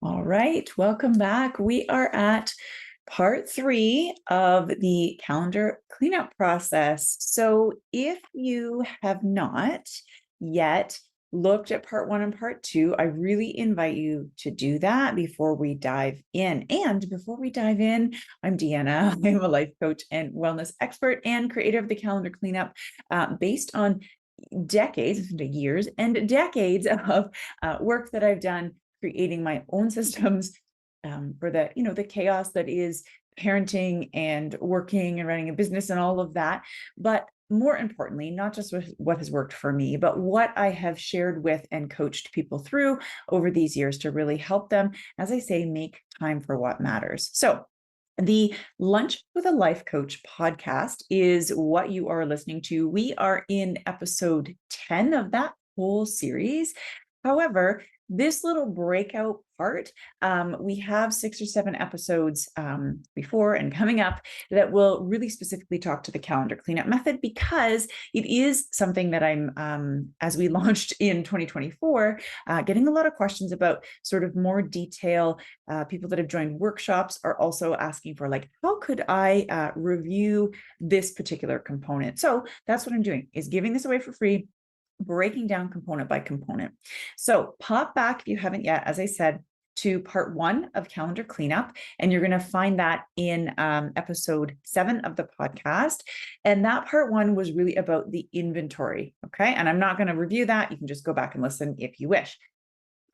All right, welcome back. We are at part 3 of the calendar cleanup process. So if you have not yet looked at part 1 and part 2, I really invite you to do that before we dive in. And before we dive in, I'm Deanna. I'm a life coach and wellness expert and creator of the calendar cleanup, based on decades, years, and decades of work that I've done creating my own systems, for the chaos that is parenting and working and running a business and all of that. But more importantly, not just what has worked for me, but what I have shared with and coached people through over these years to really help them, as I say, make time for what matters. So the Lunch with a Life Coach podcast is what you are listening to. We are in episode 10 of that whole series. However, this little breakout part, we have 6 or 7 episodes before and coming up that will really specifically talk to the calendar cleanup method, because it is something that I'm, as we launched in 2024, getting a lot of questions about sort of more detail. People that have joined workshops are also asking for, like, how could I review this particular component? So that's what I'm doing, is giving this away for free, breaking down component by component. So pop back if you haven't yet, as I said, to part 1 of calendar cleanup, and you're going to find that in episode 7 of the podcast. And that part 1 was really about the inventory. Okay. And I'm not going to review that. You can just go back and listen if you wish.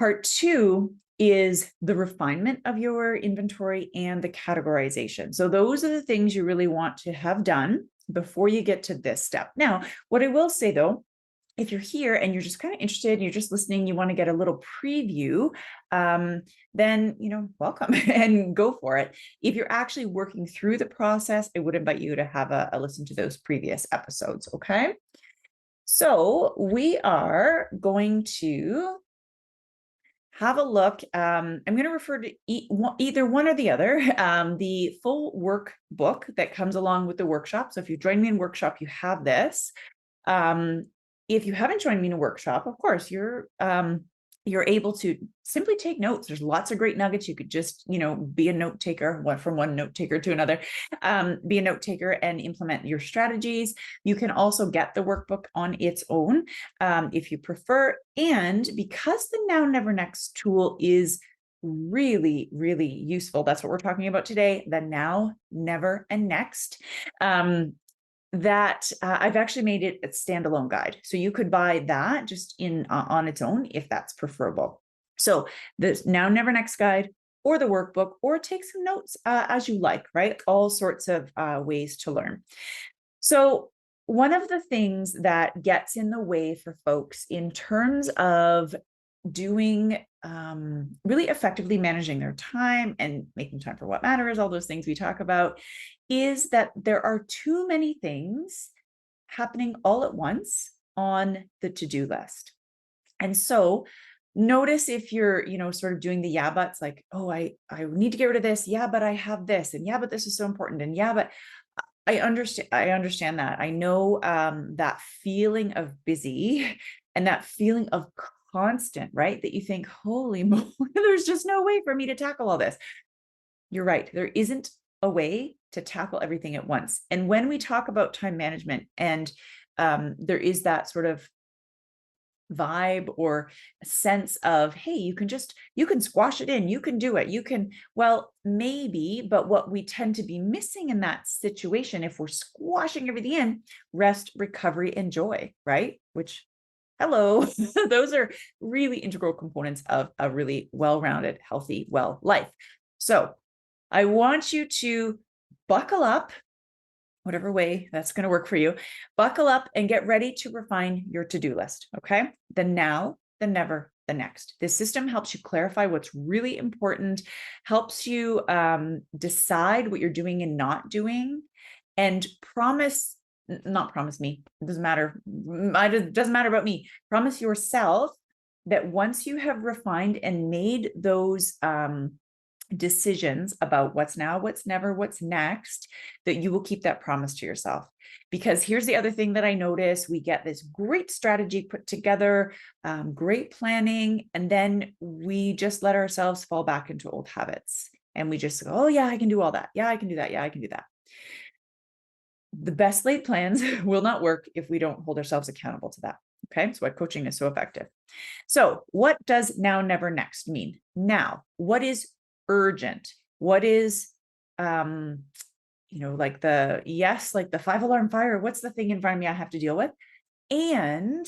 Part 2 is the refinement of your inventory and the categorization. So those are the things you really want to have done before you get to this step. Now, what I will say though, if you're here and you're just kind of interested and you're just listening, you want to get a little preview, then, welcome and go for it. If you're actually working through the process, I would invite you to have a listen to those previous episodes. Okay. So we are going to have a look. I'm going to refer to either one or the other. The full workbook that comes along with the workshop. So if you join me in workshop, you have this. If you haven't joined me in a workshop, of course, you're able to simply take notes. There's lots of great nuggets. You could just, be a note taker, from one note taker to another, be a note taker and implement your strategies. You can also get the workbook on its own, if you prefer. And because the Now Never Next tool is really, really useful, that's what we're talking about today, the Now, Never, and Next. That I've actually made it a standalone guide. So you could buy that just on its own if that's preferable. So the Now Never Next guide, or the workbook, or take some notes as you like, right? All sorts of ways to learn. So one of the things that gets in the way for folks in terms of doing really effectively managing their time and making time for what matters, all those things we talk about, is that there are too many things happening all at once on the to-do list. And so notice if you're, sort of doing the yeah buts, like, oh, I need to get rid of this. Yeah, but I have this. And yeah, but this is so important. And yeah, but I understand that. I know that feeling of busy and that feeling of constant, right? That you think, holy moly, there's just no way for me to tackle all this. You're right. There isn't a way to tackle everything at once. And when we talk about time management, and there is that sort of vibe or sense of, hey, you can squash it in, you can do it, well, maybe, but what we tend to be missing in that situation, if we're squashing everything in, rest, recovery, and joy, right? Which, hello, those are really integral components of a really well-rounded, healthy, well life. So I want you to buckle up, whatever way that's going to work for you. Buckle up and get ready to refine your to-do list. Okay. The now, the never, the next. This system helps you clarify what's really important, helps you decide what you're doing and not doing, and not promise me, it doesn't matter. It doesn't matter about me. Promise yourself that once you have refined and made those decisions about what's now, what's never, what's next, that you will keep that promise to yourself. Because here's the other thing that I notice: we get this great strategy put together, great planning, and then we just let ourselves fall back into old habits. And we just go, oh, yeah, I can do all that. Yeah, I can do that. Yeah, I can do that. The best laid plans will not work if we don't hold ourselves accountable to that. Okay. So why coaching is so effective. So what does now, never, next mean? Now, what is urgent? What is, like like the 5 alarm fire? What's the thing in front of me I have to deal with? And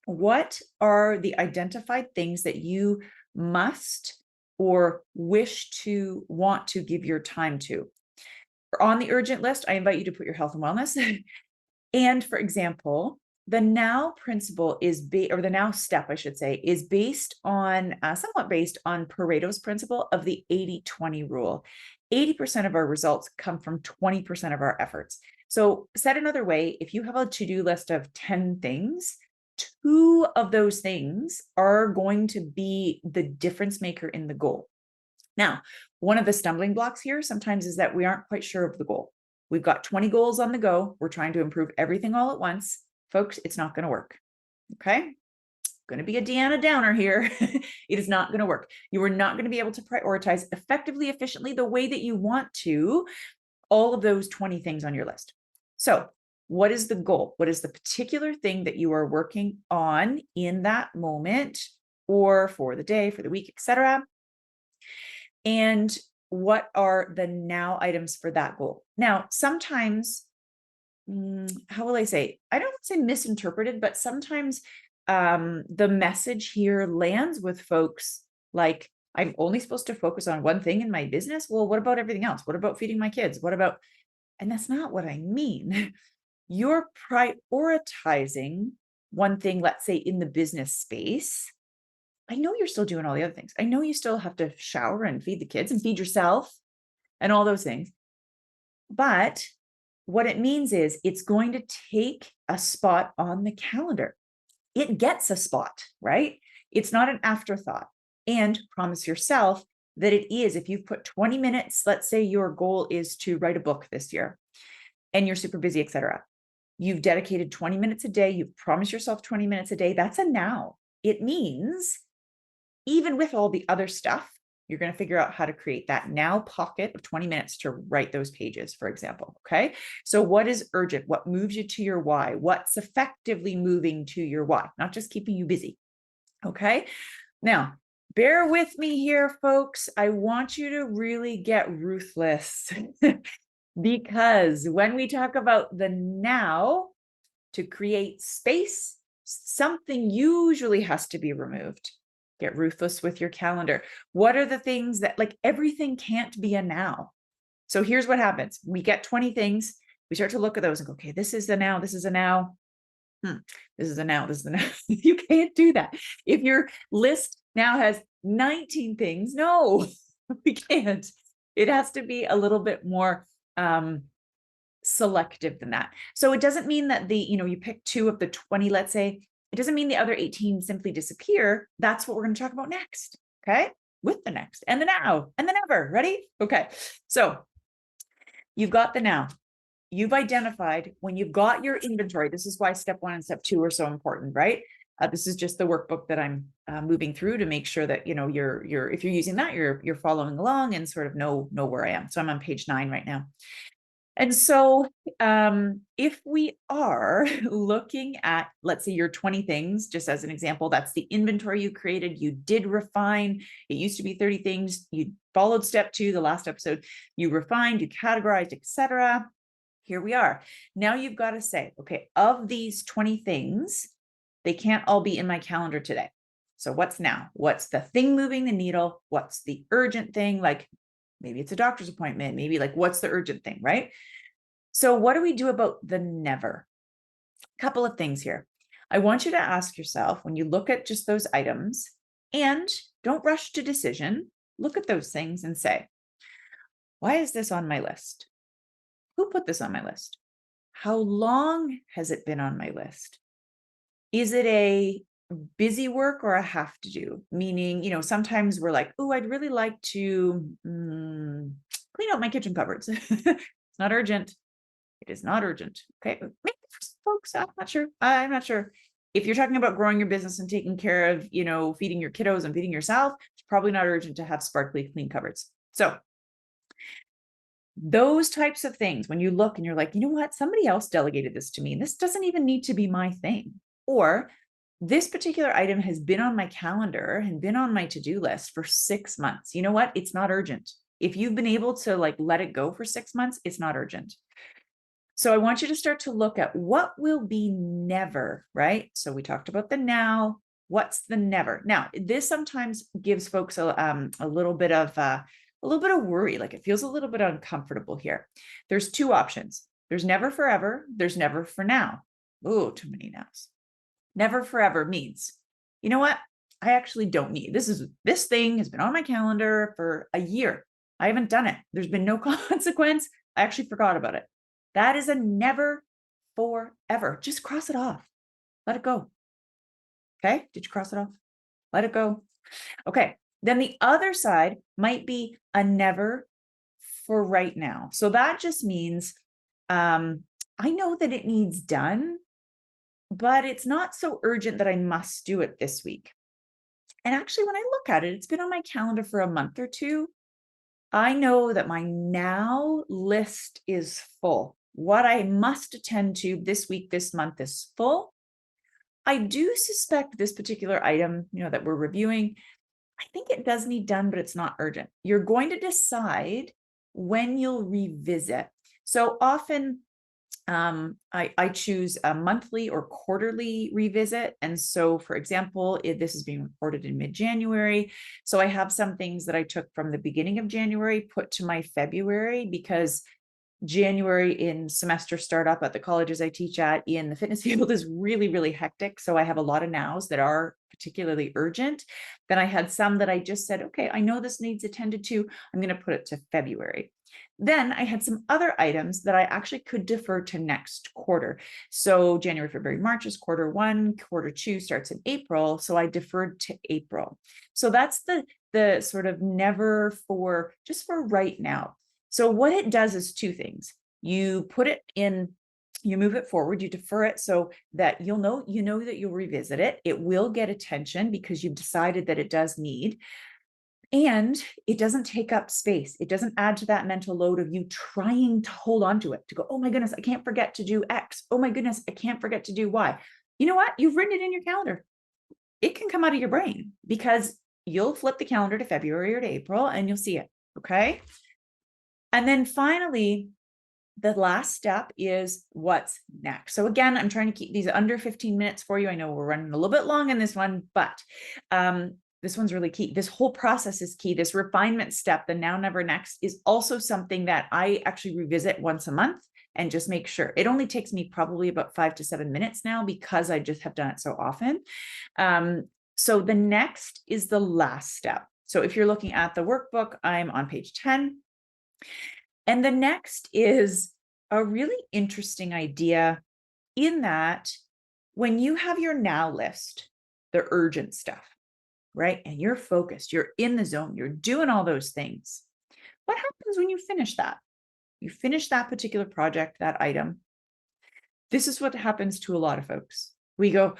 what are the identified things that you must or wish to want to give your time to? On the urgent list, I invite you to put your health and wellness. And for example, the now principle is or the now step, I should say, is based on somewhat based on Pareto's principle of the 80-20 rule. 80% of our results come from 20% of our efforts. So said another way, if you have a to-do list of 10 things, 2 of those things are going to be the difference maker in the goal. Now, one of the stumbling blocks here sometimes is that we aren't quite sure of the goal. We've got 20 goals on the go. We're trying to improve everything all at once. Folks, it's not going to work. Okay. Going to be a Deanna Downer here. It is not going to work. You are not going to be able to prioritize effectively, efficiently, the way that you want to, all of those 20 things on your list. So what is the goal? What is the particular thing that you are working on in that moment, or for the day, for the week, etc.? And what are the now items for that goal? Now, sometimes, how will I say? I don't want to say misinterpreted, but sometimes the message here lands with folks like, I'm only supposed to focus on one thing in my business. Well, what about everything else? What about feeding my kids? What about, and that's not what I mean. You're prioritizing one thing, let's say in the business space. I know you're still doing all the other things. I know you still have to shower and feed the kids and feed yourself and all those things. But what it means is it's going to take a spot on the calendar. It gets a spot, right? It's not an afterthought. And promise yourself that it is. If you've put 20 minutes, let's say your goal is to write a book this year and you're super busy, etc. You've dedicated 20 minutes a day. You've promised yourself 20 minutes a day. That's a now. It means even with all the other stuff, you're going to figure out how to create that now pocket of 20 minutes to write those pages, for example. Okay. So what is urgent? What moves you to your why? What's effectively moving to your why? Not just keeping you busy. Okay. Now, bear with me here, folks. I want you to really get ruthless because when we talk about the now, to create space, something usually has to be removed. Get ruthless with your calendar. What are the things that, like, everything can't be a now? So here's what happens. We get 20 things. We start to look at those and go, okay, this is the now, this is a now. This is a now, this is a now. You can't do that. If your list now has 19 things, no, we can't. It has to be a little bit more selective than that. So it doesn't mean that you pick 2 of the 20, let's say. It doesn't mean the other 18 simply disappear. That's what we're going to talk about next. Okay. With the next and the now and the never. Ready? Okay. So you've got the now. You've identified when you've got your inventory. This is why step 1 and step 2 are so important, right? This is just the workbook that I'm moving through to make sure that you're if you're using that, you're following along and sort of know where I am. So I'm on page 9 right now. And so if we are looking at, let's say, your 20 things, just as an example, that's the inventory you created. You did refine. It used to be 30 things. You followed step 2, the last episode. You refined, you categorized, etc. Here we are. Now you've got to say, okay, of these 20 things, they can't all be in my calendar today. So what's now? What's the thing moving the needle? What's the urgent thing? Like, maybe it's a doctor's appointment. Maybe like, what's the urgent thing, right? So what do we do about the never? A couple of things here. I want you to ask yourself, when you look at just those items, and don't rush to decision, look at those things and say, why is this on my list? Who put this on my list? How long has it been on my list? Is it a busy work or a have to do, meaning, sometimes we're like, oh, I'd really like to clean out my kitchen cupboards. It's not urgent. It is not urgent. Okay. Maybe for some folks, I'm not sure. I'm not sure. If you're talking about growing your business and taking care of, feeding your kiddos and feeding yourself, it's probably not urgent to have sparkly clean cupboards. So those types of things, when you look and you're like, you know what, somebody else delegated this to me. This doesn't even need to be my thing. Or this particular item has been on my calendar and been on my to-do list for 6 months. You know what? It's not urgent. If you've been able to let it go for 6 months, it's not urgent. So I want you to start to look at what will be never, right? So we talked about the now. What's the never? Now, this sometimes gives folks a little bit of worry. Like it feels a little bit uncomfortable here. There's two options. There's never forever. There's never for now. Oh, too many nows. Never forever means, you know what? I actually don't need this thing has been on my calendar for a year. I haven't done it. There's been no consequence. I actually forgot about it. That is a never forever. Just cross it off. Let it go. Okay. Did you cross it off? Let it go. Okay. Then the other side might be a never for right now. So that just means I know that it needs done, but it's not so urgent that I must do it this week. And actually, when I look at it, it's been on my calendar for a month or two. I know that my now list is full. What I must attend to this week, this month is full. I do suspect this particular item, that we're reviewing, I think it does need done, but it's not urgent. You're going to decide when you'll revisit. So often I choose a monthly or quarterly revisit. And so, for example, if this is being recorded in mid-January, so I have some things that I took from the beginning of January put to my February, because January in semester startup at the colleges I teach at in the fitness field is really, really hectic. So I have a lot of nows that are particularly urgent. Then I had some that I just said, okay, I know this needs attended to. I'm going to put it to February. Then I had some other items that I actually could defer to next quarter. So January, February, March is quarter one, quarter two starts in April. So I deferred to April. So that's the sort of never for just for right now. So what it does is two things. You put it in, you move it forward, you defer it so that you know that you'll revisit it. It will get attention because you've decided that it does need, and it doesn't take up space. It doesn't add to that mental load of you trying to hold on to it, to go, oh my goodness, I can't forget to do X. Oh my goodness, I can't forget to do Y. You know what? You've written it in your calendar. It can come out of your brain because you'll flip the calendar to February or to April and you'll see it. Okay. And then finally, the last step is what's next. So again, I'm trying to keep these under 15 minutes for you. I know we're running a little bit long in this one, but this one's really key. This whole process is key. This refinement step, the now, never, next, is also something that I actually revisit once a month and just make sure. It only takes me probably about 5 to 7 minutes now because I just have done it so often. So the next is the last step. So if you're looking at the workbook, I'm on page 10. And the next is a really interesting idea in that when you have your now list, the urgent stuff, right? And you're focused, you're in the zone, you're doing all those things. What happens when you finish that? You finish that particular project, that item. This is what happens to a lot of folks. We go,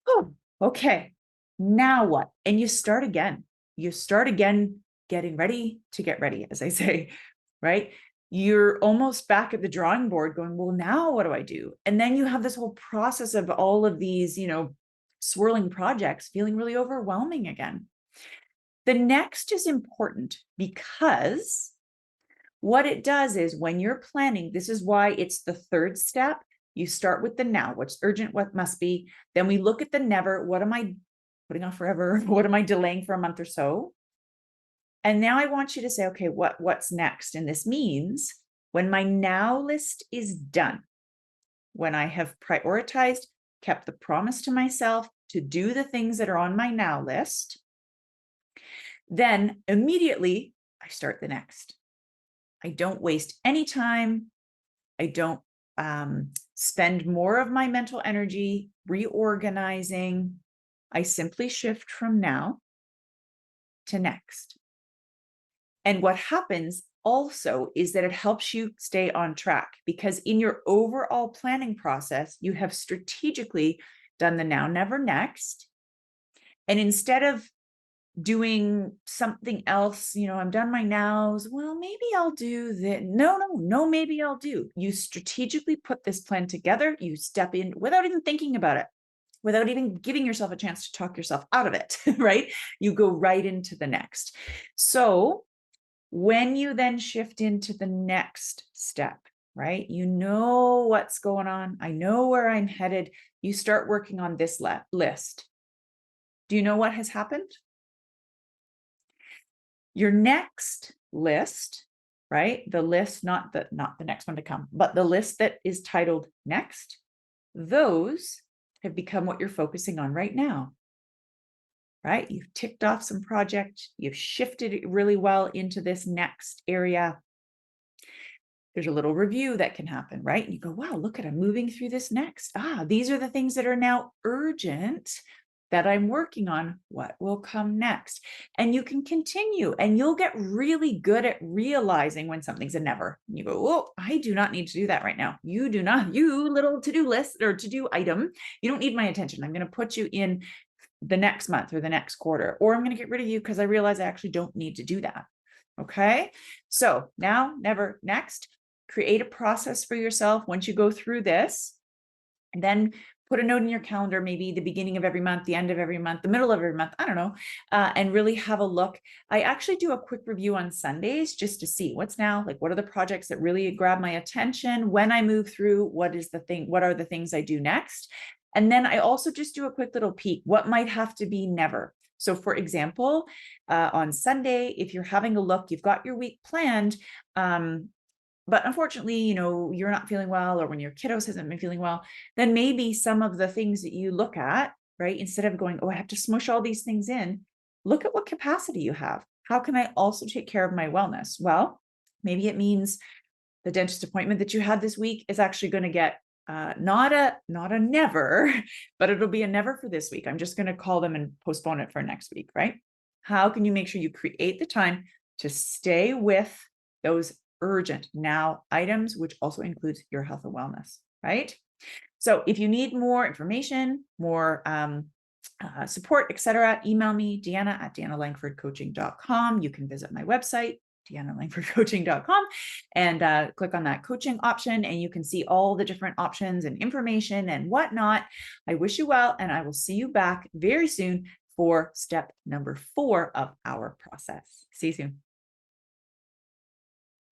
oh, okay, now what? And you start again. You start again, getting ready to get ready, as I say, right? You're almost back at the drawing board going, well, now what do I do? And then you have this whole process of all of these, swirling projects feeling really overwhelming again. The next is important because what it does is when you're planning, this is why it's the third step. You start with the now, what's urgent, what must be. Then we look at the never. What am I putting off forever? What am I delaying for a month or so? And now I want you to say, okay, what's next? And this means when my now list is done, when I have prioritized, kept the promise to myself to do the things that are on my now list, then immediately I start the next. I don't waste any time. I don't spend more of my mental energy reorganizing. I simply shift from now to next. And what happens also is that it helps you stay on track, because in your overall planning process, you have strategically done the now, never, next. And instead of doing something else, I'm done my nows, well, maybe I'll do that. No, maybe I'll do. You strategically put this plan together, you step in without even thinking about it, without even giving yourself a chance to talk yourself out of it, right? You go right into the next. So when you then shift into the next step, right? You know what's going on. I know where I'm headed. You start working on this list. Do you know what has happened? Your next list, right? The list, not the next one to come, but the list that is titled next, those have become what you're focusing on right now, right? You've ticked off some project, you've shifted it really well into this next area. There's a little review that can happen, right? And you go, wow, look at, I'm moving through this next. These are the things that are now urgent that I'm working on. What will come next? And you can continue, and you'll get really good at realizing when something's a never. And you go, oh, I do not need to do that right now. You do not, you little to-do list or to-do item, you don't need my attention. I'm going to put you in the next month or the next quarter, or I'm going to get rid of you because I realize I actually don't need to do that. Okay. So now, never, next. Create a process for yourself once you go through this, and then put a note in your calendar, maybe the beginning of every month, the end of every month, the middle of every month, I don't know, and really have a look. I actually do a quick review on Sundays just to see what's now, like what are the projects that really grab my attention when I move through, what are the things I do next? And then I also just do a quick little peek, what might have to be never. So for example, on Sunday, if you're having a look, you've got your week planned, but unfortunately, you're not feeling well, or when your kiddos hasn't been feeling well, then maybe some of the things that you look at, right, instead of going, oh, I have to smush all these things in, look at what capacity you have. How can I also take care of my wellness? Well, maybe it means the dentist appointment that you had this week is actually going to get not a never, but it'll be a never for this week. I'm just going to call them and postpone it for next week, right? How can you make sure you create the time to stay with those urgent now items, which also includes your health and wellness, right? So if you need more information, more support, etc., email me, Deanna at deannalangfordcoaching.com. You can visit my website, deannalangfordcoaching.com, and click on that coaching option, and you can see all the different options and information and whatnot. I wish you well, and I will see you back very soon for step number 4 of our process. See you soon.